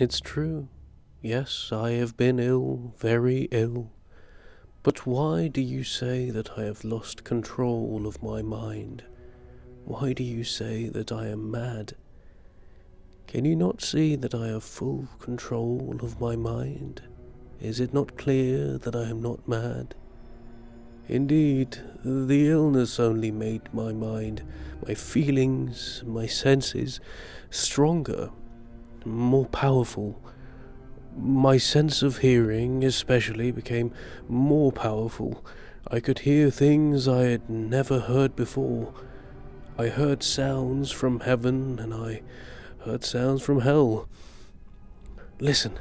It's true. Yes, I have been ill, very ill. But why do you say that I have lost control of my mind? Why do you say that I am mad? Can you not see that I have full control of my mind? Is it not clear that I am not mad? Indeed, the illness only made my mind, my feelings, my senses stronger, more powerful. My sense of hearing, especially, became more powerful. I could hear things I had never heard before. I heard sounds from heaven, and I heard sounds from hell. Listen,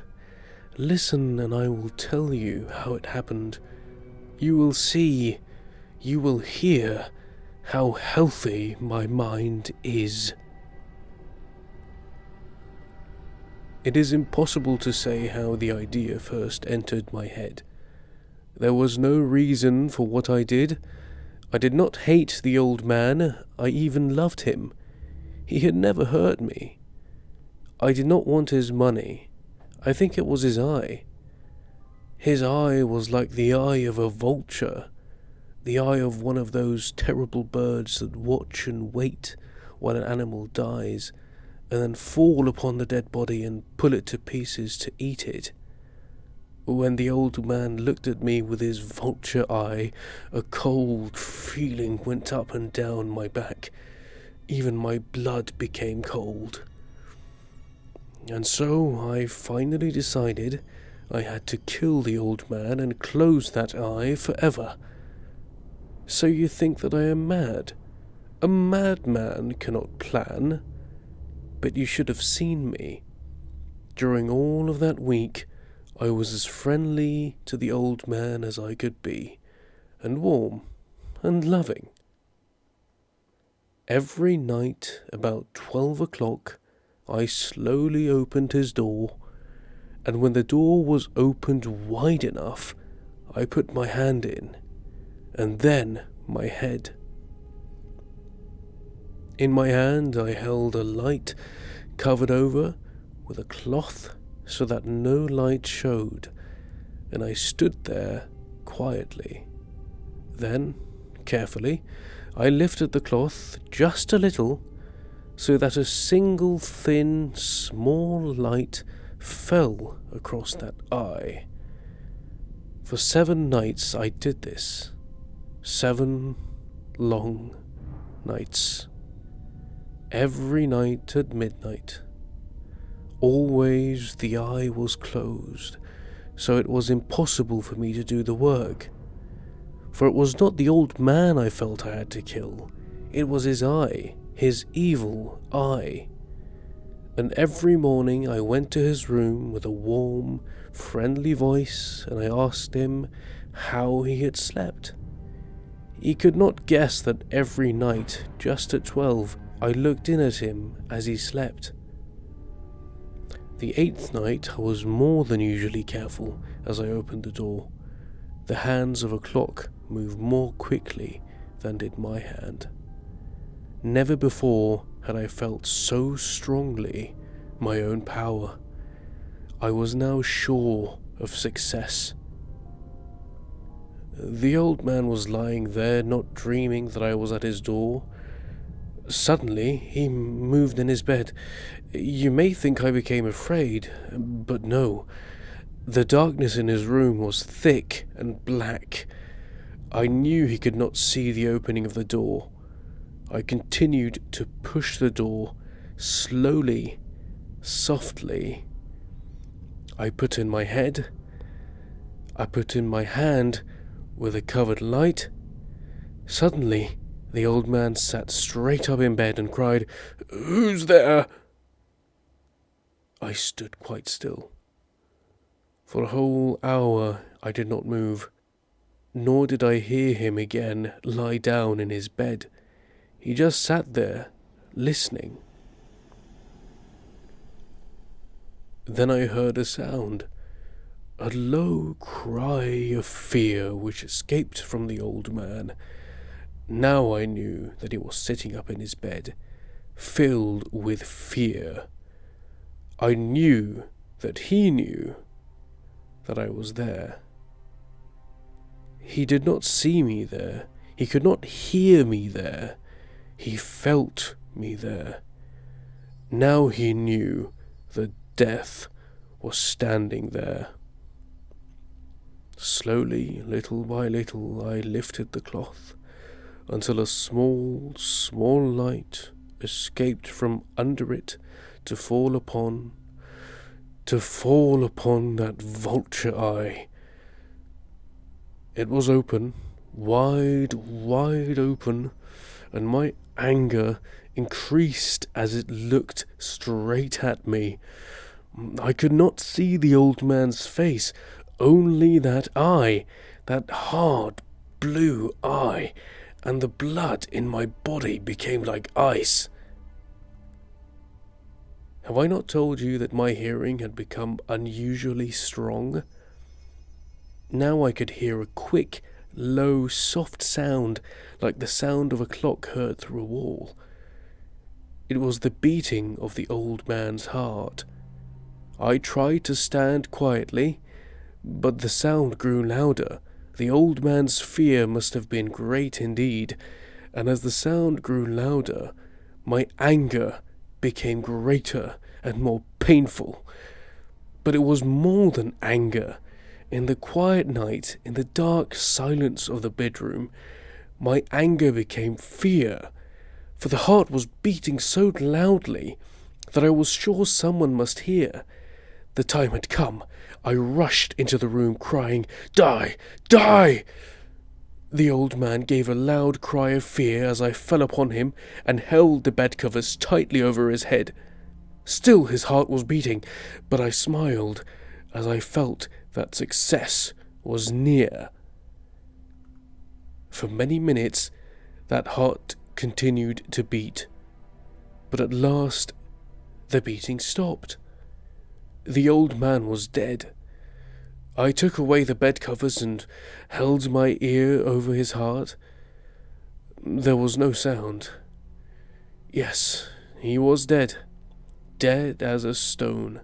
listen, and I will tell you how it happened. You will see, you will hear how healthy my mind is. It is impossible to say how the idea first entered my head. There was no reason for what I did. I did not hate the old man, I even loved him. He had never hurt me. I did not want his money. I think it was his eye. His eye was like the eye of a vulture, the eye of one of those terrible birds that watch and wait while an animal dies, and then fall upon the dead body and pull it to pieces to eat it. When the old man looked at me with his vulture eye, a cold feeling went up and down my back. Even my blood became cold. And so I finally decided I had to kill the old man and close that eye forever. So you think that I am mad? A madman cannot plan. But you should have seen me. During all of that week, I was as friendly to the old man as I could be, and warm and loving. Every night about 12 o'clock, I slowly opened his door, and when the door was opened wide enough, I put my hand in, and then my head. In my hand I held a light covered over with a cloth so that no light showed, and I stood there quietly. Then, carefully, I lifted the cloth just a little so that a single thin, small light fell across that eye. For 7 nights I did this. 7 long nights. Every night at midnight. Always the eye was closed, so it was impossible for me to do the work. For it was not the old man I felt I had to kill, it was his eye, his evil eye. And every morning I went to his room with a warm, friendly voice, and I asked him how he had slept. He could not guess that every night, just at 12, I looked in at him as he slept. The 8th night I was more than usually careful as I opened the door. The hands of a clock moved more quickly than did my hand. Never before had I felt so strongly my own power. I was now sure of success. The old man was lying there, not dreaming that I was at his door. Suddenly, he moved in his bed. You may think I became afraid, but no. The darkness in his room was thick and black. I knew he could not see the opening of the door. I continued to push the door, slowly, softly. I put in my head. I put in my hand with a covered light. Suddenly, the old man sat straight up in bed and cried, "Who's there?" I stood quite still. For a whole hour I did not move, nor did I hear him again lie down in his bed. He just sat there, listening. Then I heard a sound, a low cry of fear which escaped from the old man. Now I knew that he was sitting up in his bed, filled with fear. I knew that he knew that I was there. He did not see me there. He could not hear me there. He felt me there. Now he knew that death was standing there. Slowly, little by little, I lifted the cloth until a small, small light escaped from under it to fall upon that vulture eye. It was open, wide, wide open, and my anger increased as it looked straight at me. I could not see the old man's face, only that eye, that hard blue eye, and the blood in my body became like ice. Have I not told you that my hearing had become unusually strong? Now I could hear a quick, low, soft sound, like the sound of a clock heard through a wall. It was the beating of the old man's heart. I tried to stand quietly, but the sound grew louder. The old man's fear must have been great indeed, and as the sound grew louder, my anger became greater and more painful. But it was more than anger. In the quiet night, in the dark silence of the bedroom, my anger became fear, for the heart was beating so loudly that I was sure someone must hear. The time had come. I rushed into the room crying, "Die! Die!" The old man gave a loud cry of fear as I fell upon him and held the bedcovers tightly over his head. Still his heart was beating, but I smiled as I felt that success was near. For many minutes that heart continued to beat, but at last the beating stopped. The old man was dead. I took away the bedcovers and held my ear over his heart. There was no sound. Yes, he was dead, dead as a stone.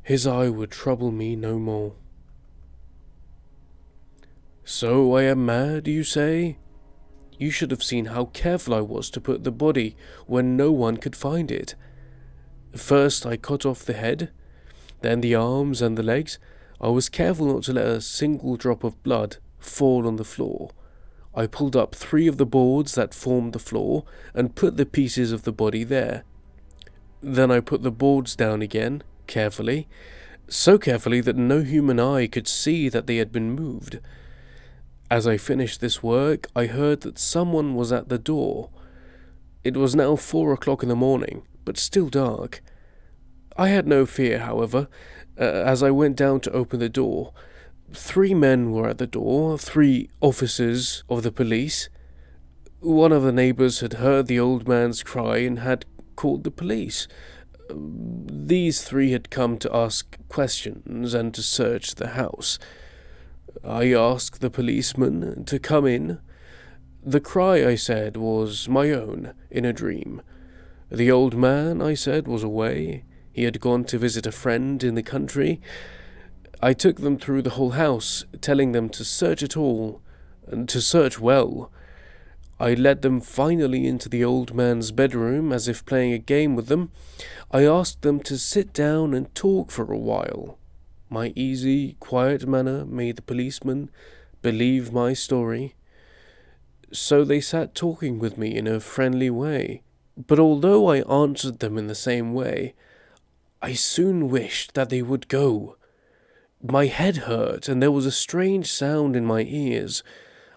His eye would trouble me no more. So I am mad, you say? You should have seen how careful I was to put the body when no one could find it. First I cut off the head, then the arms and the legs. I was careful not to let a single drop of blood fall on the floor. I pulled up 3 of the boards that formed the floor and put the pieces of the body there. Then I put the boards down again, carefully, so carefully that no human eye could see that they had been moved. As I finished this work, I heard that someone was at the door. It was now 4 o'clock in the morning, but still dark. I had no fear, however, as I went down to open the door. 3 men were at the door, 3 officers of the police. One of the neighbours had heard the old man's cry and had called the police. These 3 had come to ask questions and to search the house. I asked the policeman to come in. The cry, I said, was my own, in a dream. The old man, I said, was away. He had gone to visit a friend in the country. I took them through the whole house, telling them to search it all, and to search well. I led them finally into the old man's bedroom, as if playing a game with them. I asked them to sit down and talk for a while. My easy, quiet manner made the policeman believe my story. So they sat talking with me in a friendly way. But although I answered them in the same way, I soon wished that they would go. My head hurt, and there was a strange sound in my ears.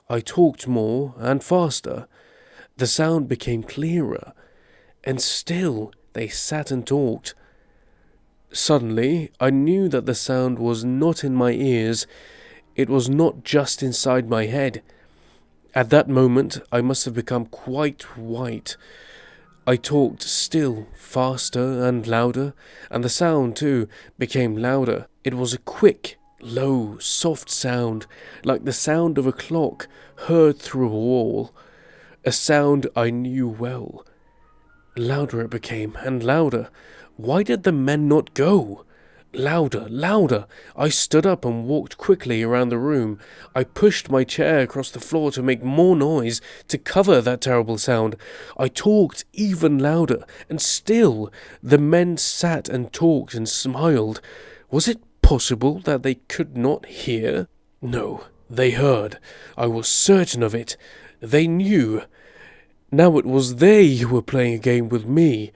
I talked more and faster. The sound became clearer, and still they sat and talked. Suddenly, I knew that the sound was not in my ears. It was not just inside my head. At that moment, I must have become quite white. I talked still, faster and louder, and the sound, too, became louder. It was a quick, low, soft sound, like the sound of a clock heard through a wall. A sound I knew well. Louder it became, and louder. Why did the men not go? Louder, louder! I stood up and walked quickly around the room. I pushed my chair across the floor to make more noise, to cover that terrible sound. I talked even louder, and still the men sat and talked and smiled. Was it possible that they could not hear? No, they heard. I was certain of it. They knew. Now it was they who were playing a game with me.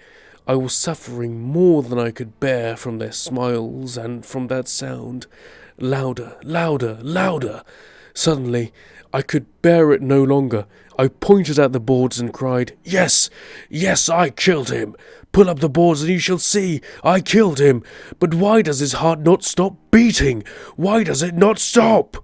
I was suffering more than I could bear from their smiles and from that sound. Louder, louder, louder! Suddenly, I could bear it no longer. I pointed at the boards and cried, "Yes! Yes, I killed him! Pull up the boards and you shall see! I killed him! But why does his heart not stop beating? Why does it not stop?"